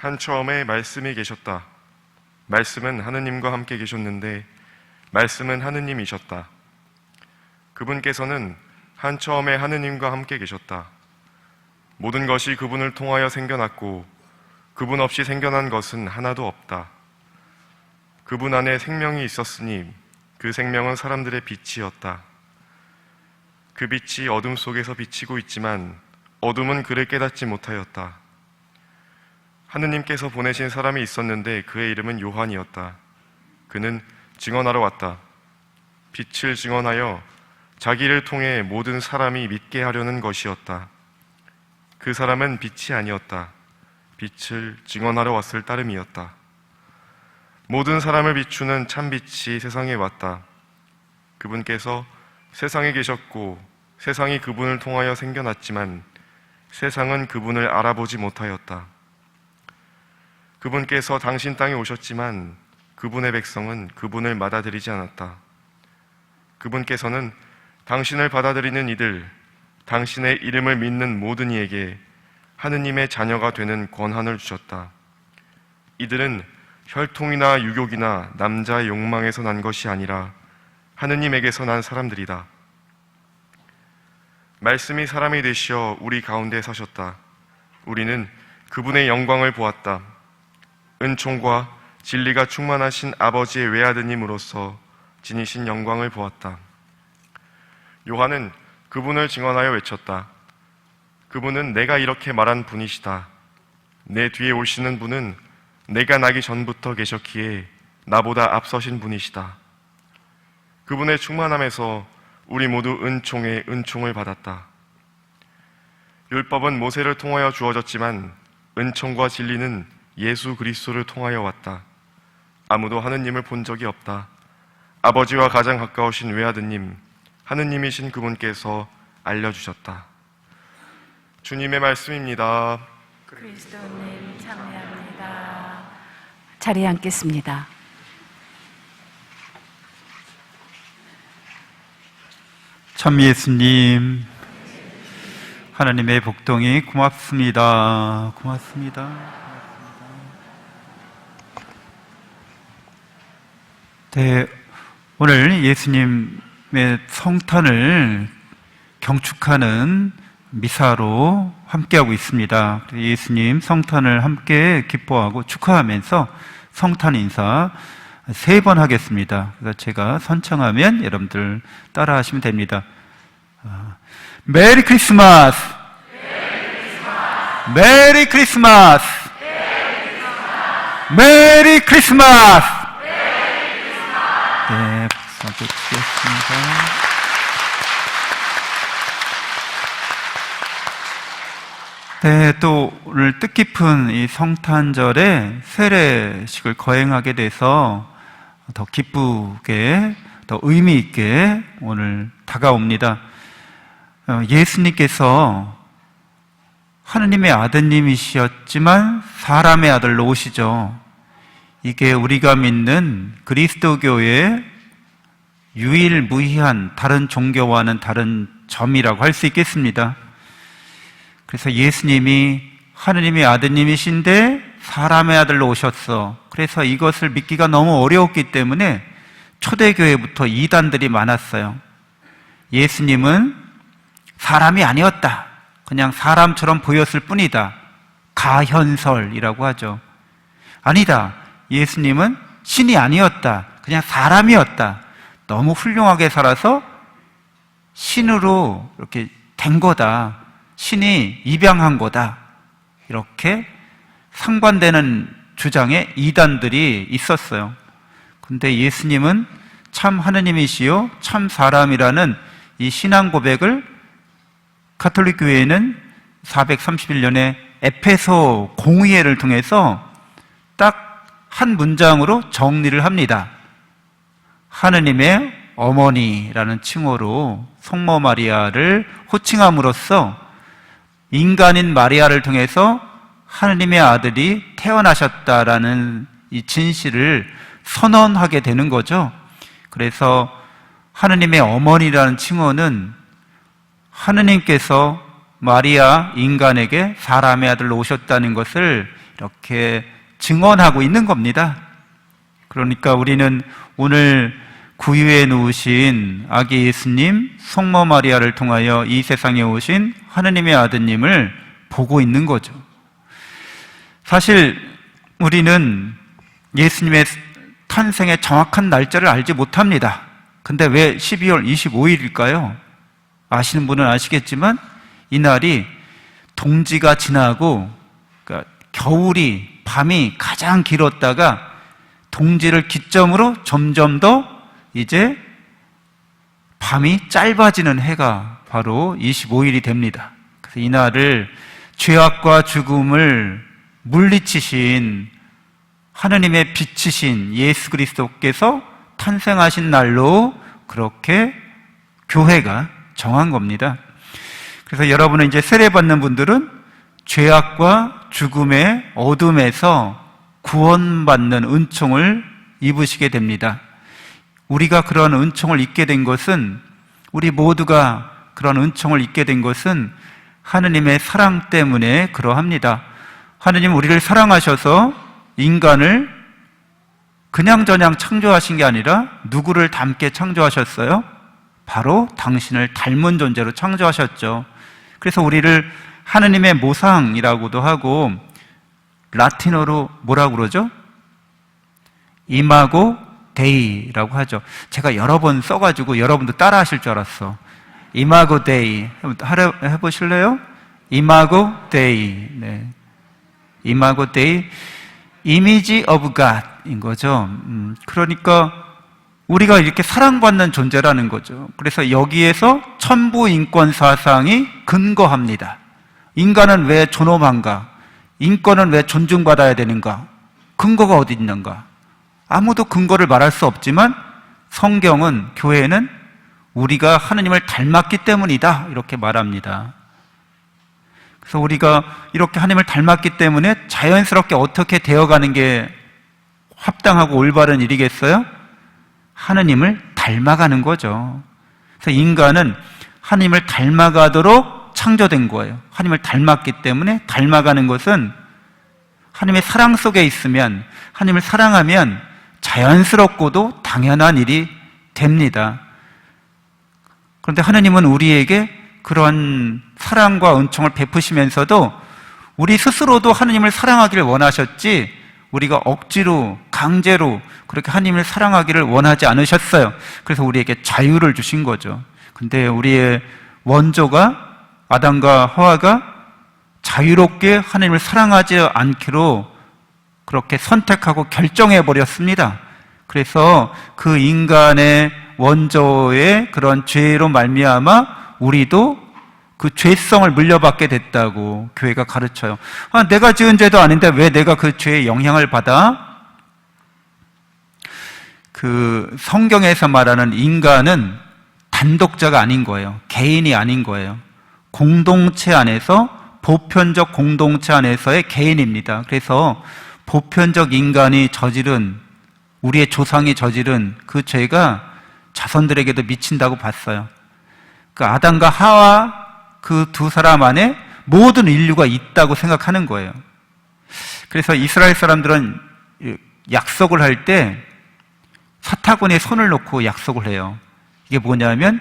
한 처음에 말씀이 계셨다. 말씀은 하느님과 함께 계셨는데 말씀은 하느님이셨다. 그분께서는 한 처음에 하느님과 함께 계셨다. 모든 것이 그분을 통하여 생겨났고 그분 없이 생겨난 것은 하나도 없다. 그분 안에 생명이 있었으니 그 생명은 사람들의 빛이었다. 그 빛이 어둠 속에서 비치고 있지만 어둠은 그를 깨닫지 못하였다. 하느님께서 보내신 사람이 있었는데 그의 이름은 요한이었다. 그는 증언하러 왔다. 빛을 증언하여 자기를 통해 모든 사람이 믿게 하려는 것이었다. 그 사람은 빛이 아니었다. 빛을 증언하러 왔을 따름이었다. 모든 사람을 비추는 참빛이 세상에 왔다. 그분께서 세상에 계셨고 세상이 그분을 통하여 생겨났지만 세상은 그분을 알아보지 못하였다. 그분께서 당신 땅에 오셨지만 그분의 백성은 그분을 받아들이지 않았다. 그분께서는 당신을 받아들이는 이들, 당신의 이름을 믿는 모든 이에게 하느님의 자녀가 되는 권한을 주셨다. 이들은 혈통이나 유욕이나 남자의 욕망에서 난 것이 아니라 하느님에게서 난 사람들이다. 말씀이 사람이 되시어 우리 가운데 사셨다. 우리는 그분의 영광을 보았다. 은총과 진리가 충만하신 아버지의 외아드님으로서 지니신 영광을 보았다. 요한은 그분을 증언하여 외쳤다. 그분은 내가 이렇게 말한 분이시다. 내 뒤에 오시는 분은 내가 나기 전부터 계셨기에 나보다 앞서신 분이시다. 그분의 충만함에서 우리 모두 은총에 은총을 받았다. 율법은 모세를 통하여 주어졌지만 은총과 진리는 예수 그리스도를 통하여 왔다. 아무도 하느님을 본 적이 없다. 아버지와 가장 가까우신 외아드님, 하느님이신 그분께서 알려주셨다. 주님의 말씀입니다. 그리스도님 찬양합니다. 자리에 앉겠습니다. 참 예수님, 하나님의 복동이 고맙습니다. 고맙습니다. 네, 오늘 예수님의 성탄을 경축하는 미사로 함께하고 있습니다. 예수님 성탄을 함께 기뻐하고 축하하면서 성탄 인사 3번 하겠습니다. 그래서 제가 선창하면 여러분들 따라 하시면 됩니다. 메리 크리스마스! 메리 크리스마스! 메리 크리스마스! 네, 박수 한번 치겠습니다. 네, 또 오늘 뜻깊은 이 성탄절에 세례식을 거행하게 돼서 더 기쁘게, 더 의미 있게 오늘 다가옵니다. 예수님께서 하느님의 아드님이셨지만 사람의 아들로 오시죠. 이게 우리가 믿는 그리스도교의 유일무이한 다른 종교와는 다른 점이라고 할 수 있겠습니다. 그래서 예수님이 하느님의 아드님이신데 사람의 아들로 오셨어. 그래서 이것을 믿기가 너무 어려웠기 때문에 초대교회부터 이단들이 많았어요. 예수님은 사람이 아니었다. 그냥 사람처럼 보였을 뿐이다. 가현설이라고 하죠. 아니다. 예수님은 신이 아니었다. 그냥 사람이었다. 너무 훌륭하게 살아서 신으로 이렇게 된 거다. 신이 입양한 거다. 이렇게 상반되는 주장의 이단들이 있었어요. 근데 예수님은 참 하느님이시요 참 사람이라는 이 신앙 고백을 가톨릭 교회는 431년에 에페소 공의회를 통해서 딱 한 문장으로 정리를 합니다. 하느님의 어머니라는 칭호로 성모 마리아를 호칭함으로써 인간인 마리아를 통해서 하느님의 아들이 태어나셨다라는 이 진실을 선언하게 되는 거죠. 그래서 하느님의 어머니라는 칭호는 하느님께서 마리아 인간에게 사람의 아들로 오셨다는 것을 이렇게 증언하고 있는 겁니다. 그러니까 우리는 오늘 구유에 누우신 아기 예수님, 성모 마리아를 통하여 이 세상에 오신 하느님의 아드님을 보고 있는 거죠. 사실 우리는 예수님의 탄생의 정확한 날짜를 알지 못합니다. 근데 왜 12월 25일일까요? 아시는 분은 아시겠지만 이 날이 동지가 지나고, 그러니까 겨울이, 밤이 가장 길었다가 동지를 기점으로 점점 더 이제 밤이 짧아지는 해가 바로 25일이 됩니다. 그래서 이 날을 죄악과 죽음을 물리치신 하느님의 빛이신 예수 그리스도께서 탄생하신 날로 그렇게 교회가 정한 겁니다. 그래서 여러분은 이제 세례받는 분들은 죄악과 죽음의 어둠에서 구원받는 은총을 입으시게 됩니다. 우리가 그런 은총을 입게 된 것은, 우리 모두가 그런 은총을 입게 된 것은 하느님의 사랑 때문에 그러합니다. 하느님 우리를 사랑하셔서 인간을 그냥저냥 창조하신 게 아니라 누구를 닮게 창조하셨어요? 바로 당신을 닮은 존재로 창조하셨죠. 그래서 우리를 하느님의 모상이라고도 하고, 라틴어로 뭐라고 그러죠? 이마고 데이라고 하죠. 제가 여러 번 써가지고 여러분도 따라 하실 줄 알았어. 이마고 데이 해보실래요? 이마고 데이. 네. 이마고 데이, 이미지 오브 갓인 거죠. 그러니까 우리가 이렇게 사랑받는 존재라는 거죠. 그래서 여기에서 천부인권 사상이 근거합니다. 인간은 왜 존엄한가? 인권은 왜 존중받아야 되는가? 근거가 어디 있는가? 아무도 근거를 말할 수 없지만 성경은, 교회는 우리가 하느님을 닮았기 때문이다 이렇게 말합니다. 그래서 우리가 이렇게 하느님을 닮았기 때문에 자연스럽게 어떻게 되어가는 게 합당하고 올바른 일이겠어요? 하느님을 닮아가는 거죠. 그래서 인간은 하느님을 닮아가도록 창조된 거예요. 하느님을 닮았기 때문에 닮아가는 것은 하느님의 사랑 속에 있으면, 하느님을 사랑하면 자연스럽고도 당연한 일이 됩니다. 그런데 하느님은 우리에게 그런 사랑과 은총을 베푸시면서도 우리 스스로도 하느님을 사랑하기를 원하셨지, 우리가 억지로, 강제로 그렇게 하느님을 사랑하기를 원하지 않으셨어요. 그래서 우리에게 자유를 주신 거죠. 근데 우리의 원조가, 아담과 하와가 자유롭게 하느님을 사랑하지 않기로 그렇게 선택하고 결정해 버렸습니다. 그래서 그 인간의 원조의 그런 죄로 말미암아 우리도 그 죄성을 물려받게 됐다고 교회가 가르쳐요. 내가 지은 죄도 아닌데 왜 내가 그 죄의 영향을 받아? 그 성경에서 말하는 인간은 단독자가 아닌 거예요. 개인이 아닌 거예요. 공동체 안에서, 보편적 공동체 안에서의 개인입니다. 그래서 보편적 인간이 저지른, 우리의 조상이 저지른 그 죄가 자손들에게도 미친다고 봤어요. 그 아담과 하와 그 두 사람 안에 모든 인류가 있다고 생각하는 거예요. 그래서 이스라엘 사람들은 약속을 할 때 사타구니에 손을 놓고 약속을 해요. 이게 뭐냐면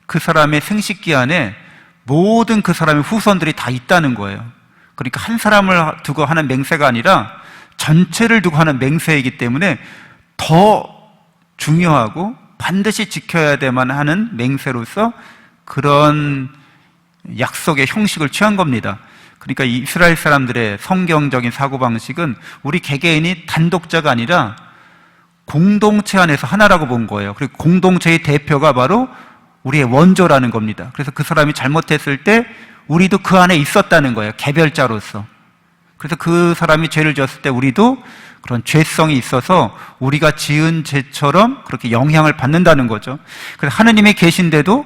그 사람의 생식기 안에 모든 그 사람의 후손들이 다 있다는 거예요. 그러니까 한 사람을 두고 하는 맹세가 아니라 전체를 두고 하는 맹세이기 때문에 더 중요하고 반드시 지켜야 되만 하는 맹세로서 그런 약속의 형식을 취한 겁니다. 그러니까 이스라엘 사람들의 성경적인 사고방식은 우리 개개인이 단독자가 아니라 공동체 안에서 하나라고 본 거예요. 그리고 공동체의 대표가 바로 우리의 원조라는 겁니다. 그래서 그 사람이 잘못했을 때 우리도 그 안에 있었다는 거예요. 개별자로서. 그래서 그 사람이 죄를 지었을 때 우리도 그런 죄성이 있어서 우리가 지은 죄처럼 그렇게 영향을 받는다는 거죠. 그래서 하느님이 계신데도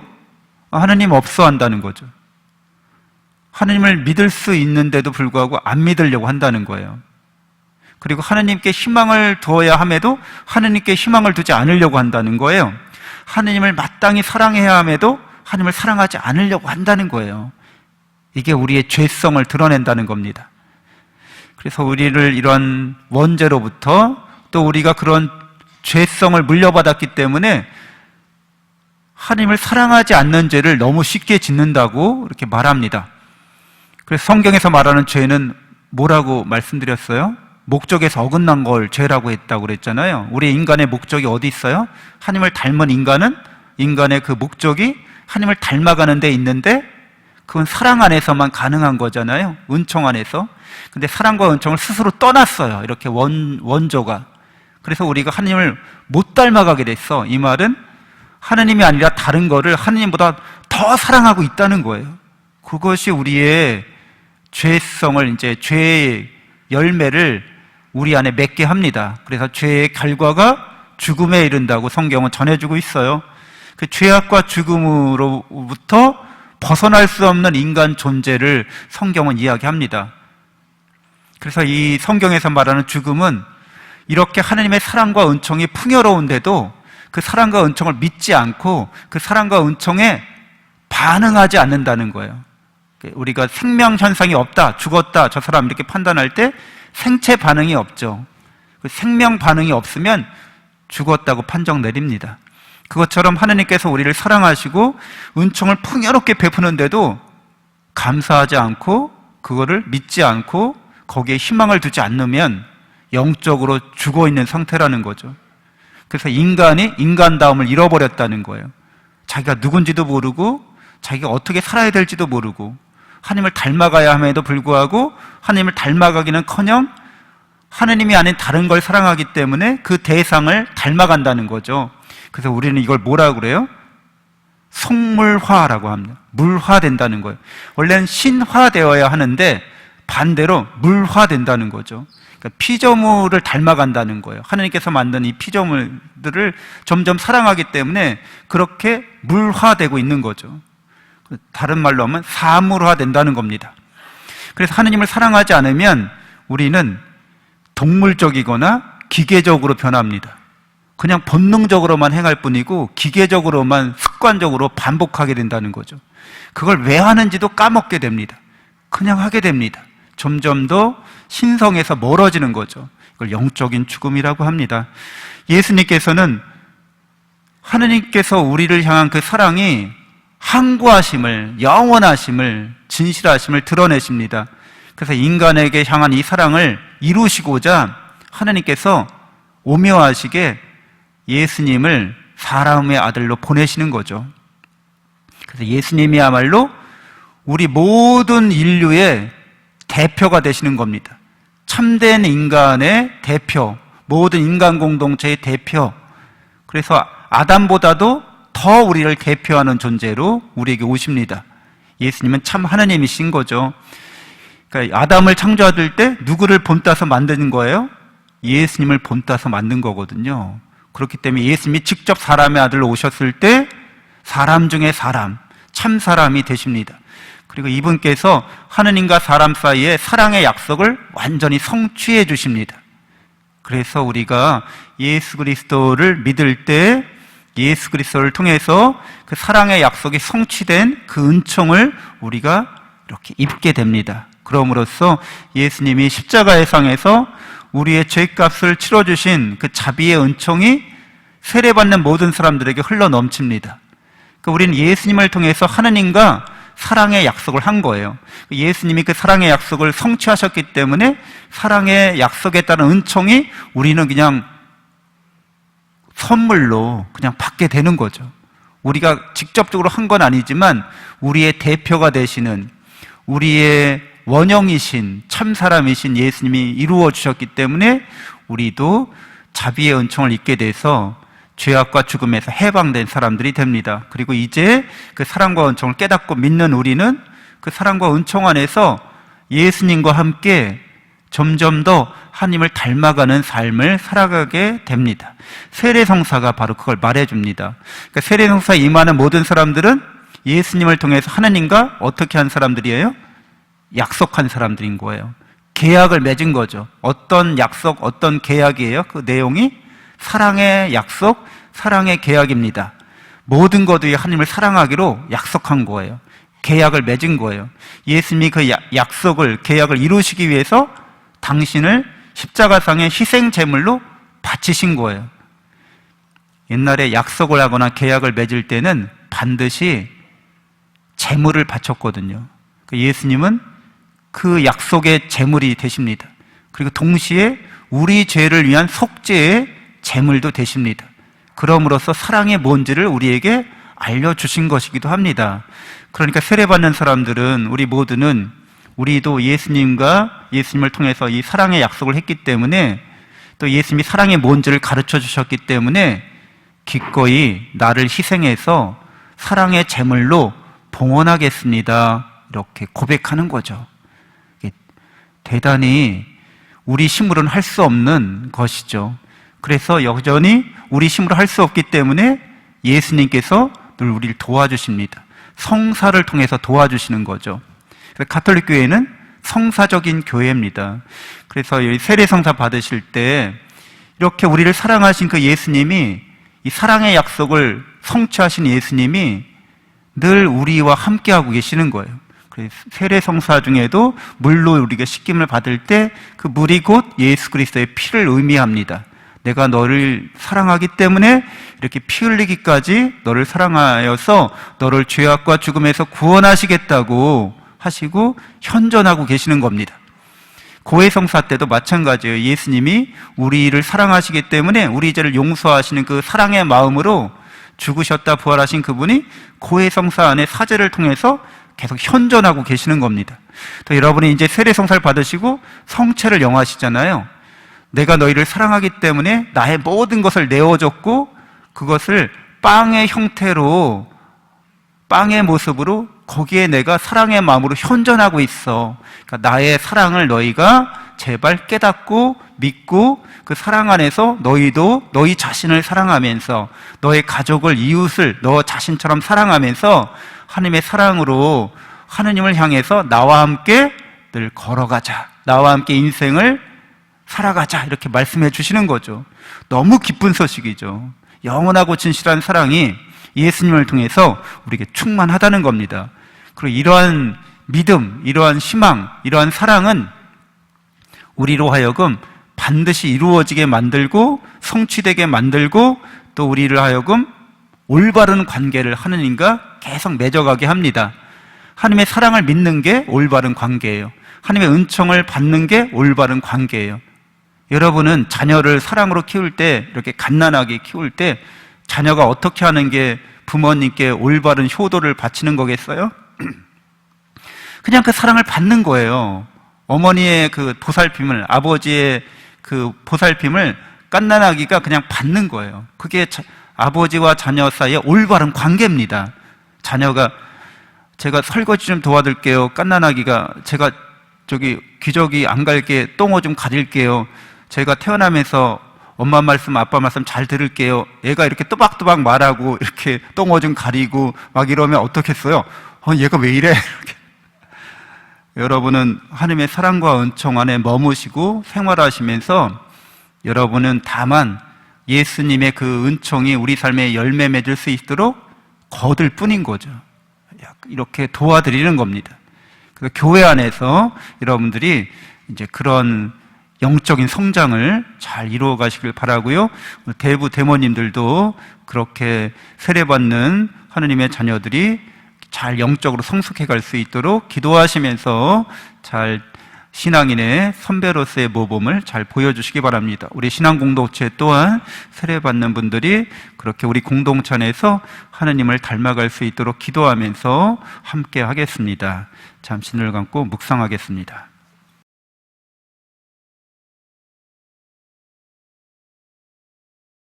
하느님 없어 한다는 거죠. 하느님을 믿을 수 있는데도 불구하고 안 믿으려고 한다는 거예요. 그리고 하느님께 희망을 두어야 함에도 하느님께 희망을 두지 않으려고 한다는 거예요. 하느님을 마땅히 사랑해야 함에도 하느님을 사랑하지 않으려고 한다는 거예요. 이게 우리의 죄성을 드러낸다는 겁니다. 그래서 우리를 이런 원죄로부터 또 우리가 그런 죄성을 물려받았기 때문에 하나님을 사랑하지 않는 죄를 너무 쉽게 짓는다고 이렇게 말합니다. 그래서 성경에서 말하는 죄는 뭐라고 말씀드렸어요? 목적에서 어긋난 걸 죄라고 했다고 그랬잖아요. 우리 인간의 목적이 어디 있어요? 하나님을 닮은 인간의 그 목적이 하나님을 닮아가는 데 있는데 그건 사랑 안에서만 가능한 거잖아요. 은총 안에서. 근데 사랑과 은총을 스스로 떠났어요. 이렇게 원조가. 그래서 우리가 하나님을 못 닮아가게 됐어. 이 말은 하나님이 아니라 다른 거를 하나님보다 더 사랑하고 있다는 거예요. 그것이 우리의 죄성을, 이제 죄의 열매를 우리 안에 맺게 합니다. 그래서 죄의 결과가 죽음에 이른다고 성경은 전해주고 있어요. 그 죄악과 죽음으로부터 벗어날 수 없는 인간 존재를 성경은 이야기합니다. 그래서 이 성경에서 말하는 죽음은 이렇게 하나님의 사랑과 은총이 풍요로운데도 그 사랑과 은총을 믿지 않고 그 사랑과 은총에 반응하지 않는다는 거예요. 우리가 생명 현상이 없다, 죽었다, 저 사람 이렇게 판단할 때 생체 반응이 없죠. 그 생명 반응이 없으면 죽었다고 판정 내립니다. 그것처럼 하나님께서 우리를 사랑하시고 은총을 풍요롭게 베푸는데도 감사하지 않고 그거를 믿지 않고 거기에 희망을 두지 않으면 영적으로 죽어 있는 상태라는 거죠. 그래서 인간이 인간다움을 잃어버렸다는 거예요. 자기가 누군지도 모르고 자기가 어떻게 살아야 될지도 모르고 하나님을 닮아가야 함에도 불구하고 하나님을 닮아가기는커녕 하나님이 아닌 다른 걸 사랑하기 때문에 그 대상을 닮아간다는 거죠. 그래서 우리는 이걸 뭐라고 그래요? 속물화라고 합니다. 물화된다는 거예요. 원래는 신화되어야 하는데 반대로 물화된다는 거죠. 그러니까 피조물을 닮아간다는 거예요. 하나님께서 만든 이 피조물들을 점점 사랑하기 때문에 그렇게 물화되고 있는 거죠. 다른 말로 하면 사물화된다는 겁니다. 그래서 하나님을 사랑하지 않으면 우리는 동물적이거나 기계적으로 변합니다. 그냥 본능적으로만 행할 뿐이고 기계적으로만 습관적으로 반복하게 된다는 거죠. 그걸 왜 하는지도 까먹게 됩니다. 그냥 하게 됩니다. 점점 더 신성에서 멀어지는 거죠. 이걸 영적인 죽음이라고 합니다. 예수님께서는 하느님께서 우리를 향한 그 사랑이 항구하심을, 영원하심을, 진실하심을 드러내십니다. 그래서 인간에게 향한 이 사랑을 이루시고자 하느님께서 오묘하시게 예수님을 사람의 아들로 보내시는 거죠. 그래서 예수님이야말로 우리 모든 인류의 대표가 되시는 겁니다. 참된 인간의 대표, 모든 인간 공동체의 대표. 그래서 아담보다도 더 우리를 대표하는 존재로 우리에게 오십니다. 예수님은 참 하나님이신 거죠. 그러니까 아담을 창조할 때 누구를 본따서 만드는 거예요? 예수님을 본따서 만든 거거든요. 그렇기 때문에 예수님이 직접 사람의 아들로 오셨을 때 사람 중에 사람, 참 사람이 되십니다. 그리고 이분께서 하느님과 사람 사이에 사랑의 약속을 완전히 성취해 주십니다. 그래서 우리가 예수 그리스도를 믿을 때 예수 그리스도를 통해서 그 사랑의 약속이 성취된 그 은총을 우리가 이렇게 입게 됩니다. 그럼으로써 예수님이 십자가의 상에서 우리의 죄값을 치러주신 그 자비의 은총이 세례받는 모든 사람들에게 흘러 넘칩니다. 그러니까 우리는 예수님을 통해서 하느님과 사랑의 약속을 한 거예요. 예수님이 그 사랑의 약속을 성취하셨기 때문에 사랑의 약속에 따른 은총이 우리는 그냥 선물로 그냥 받게 되는 거죠. 우리가 직접적으로 한 건 아니지만 우리의 대표가 되시는, 우리의 원형이신 참사람이신 예수님이 이루어 주셨기 때문에 우리도 자비의 은총을 입게 돼서 죄악과 죽음에서 해방된 사람들이 됩니다. 그리고 이제 그 사랑과 은총을 깨닫고 믿는 우리는 그 사랑과 은총 안에서 예수님과 함께 점점 더 하나님을 닮아가는 삶을 살아가게 됩니다. 세례성사가 바로 그걸 말해줍니다. 그러니까 세례성사에 임하는 모든 사람들은 예수님을 통해서 하나님과 어떻게 한 사람들이에요? 약속한 사람들인 거예요. 계약을 맺은 거죠. 어떤 약속, 어떤 계약이에요? 그 내용이 사랑의 약속, 사랑의 계약입니다. 모든 것 위에 하나님을 사랑하기로 약속한 거예요. 계약을 맺은 거예요. 예수님이 그 약속을, 계약을 이루시기 위해서 당신을 십자가상의 희생 제물로 바치신 거예요. 옛날에 약속을 하거나 계약을 맺을 때는 반드시 제물을 바쳤거든요. 예수님은 그 약속의 제물이 되십니다. 그리고 동시에 우리 죄를 위한 속죄의 제물도 되십니다. 그럼으로써 사랑의 뭔지를 우리에게 알려주신 것이기도 합니다. 그러니까 세례받는 사람들은, 우리 모두는, 우리도 예수님과 예수님을 통해서 이 사랑의 약속을 했기 때문에, 또 예수님이 사랑의 뭔지를 가르쳐 주셨기 때문에 기꺼이 나를 희생해서 사랑의 제물로 봉헌하겠습니다, 이렇게 고백하는 거죠. 대단히 우리 힘으로는 할 수 없는 것이죠. 그래서 여전히 우리 힘으로 할 수 없기 때문에 예수님께서 늘 우리를 도와주십니다. 성사를 통해서 도와주시는 거죠. 가톨릭 교회는 성사적인 교회입니다. 그래서 세례성사 받으실 때 이렇게 우리를 사랑하신 그 예수님이, 이 사랑의 약속을 성취하신 예수님이 늘 우리와 함께하고 계시는 거예요. 세례성사 중에도 물로 우리가 씻김을 받을 때 그 물이 곧 예수 그리스도의 피를 의미합니다. 내가 너를 사랑하기 때문에 이렇게 피 흘리기까지 너를 사랑하여서 너를 죄악과 죽음에서 구원하시겠다고 하시고 현존하고 계시는 겁니다. 고해성사 때도 마찬가지예요. 예수님이 우리를 사랑하시기 때문에 우리 죄를 용서하시는 그 사랑의 마음으로 죽으셨다 부활하신 그분이 고해성사 안에 사제를 통해서 계속 현존하고 계시는 겁니다. 또 여러분이 이제 세례성사를 받으시고 성체를 영하시잖아요. 내가 너희를 사랑하기 때문에 나의 모든 것을 내어줬고 그것을 빵의 형태로, 빵의 모습으로 거기에 내가 사랑의 마음으로 현존하고 있어. 그러니까 나의 사랑을 너희가 제발 깨닫고 믿고 그 사랑 안에서 너희도 너희 자신을 사랑하면서 너의 가족을, 이웃을 너 자신처럼 사랑하면서 하나님의 사랑으로 하느님을 향해서 나와 함께 늘 걸어가자, 나와 함께 인생을 살아가자, 이렇게 말씀해 주시는 거죠. 너무 기쁜 소식이죠. 영원하고 진실한 사랑이 예수님을 통해서 우리에게 충만하다는 겁니다. 그리고 이러한 믿음, 이러한 희망, 이러한 사랑은 우리로 하여금 반드시 이루어지게 만들고 성취되게 만들고 또 우리를 하여금 올바른 관계를 하느님과 계속 맺어가게 합니다. 하나님의 사랑을 믿는 게 올바른 관계예요. 하나님의 은총을 받는 게 올바른 관계예요. 여러분은 자녀를 사랑으로 키울 때, 이렇게 갓난아기 키울 때 자녀가 어떻게 하는 게 부모님께 올바른 효도를 바치는 거겠어요? 그냥 그 사랑을 받는 거예요. 어머니의 그 보살핌을, 아버지의 그 보살핌을 갓난아기가 그냥 받는 거예요. 그게 아버지와 자녀 사이의 올바른 관계입니다. 자녀가 제가 설거지 좀 도와드릴게요. 갓난아기가 제가 저기 기저귀 안 갈게 똥오 좀 가릴게요. 제가 태어나면서 엄마 말씀, 아빠 말씀 잘 들을게요. 얘가 이렇게 또박또박 말하고 이렇게 똥오 좀 가리고 막 이러면 어떻겠어요? 얘가 왜 이래? 이렇게. 여러분은 하나님의 사랑과 은총 안에 머무시고 생활하시면서 여러분은 다만 예수님의 그 은총이 우리 삶에 열매 맺을 수 있도록 거둘 뿐인 거죠. 이렇게 도와드리는 겁니다. 그래서 교회 안에서 여러분들이 이제 그런 영적인 성장을 잘 이루어 가시길 바라고요. 대부 대모님들도 그렇게 세례받는 하느님의 자녀들이 잘 영적으로 성숙해 갈 수 있도록 기도하시면서 잘 신앙인의 선배로서의 모범을 잘 보여주시기 바랍니다. 우리 신앙 공동체 또한 세례받는 분들이 그렇게 우리 공동체 안에서 하느님을 닮아갈 수 있도록 기도하면서 함께 하겠습니다. 잠시 눈을 감고 묵상하겠습니다.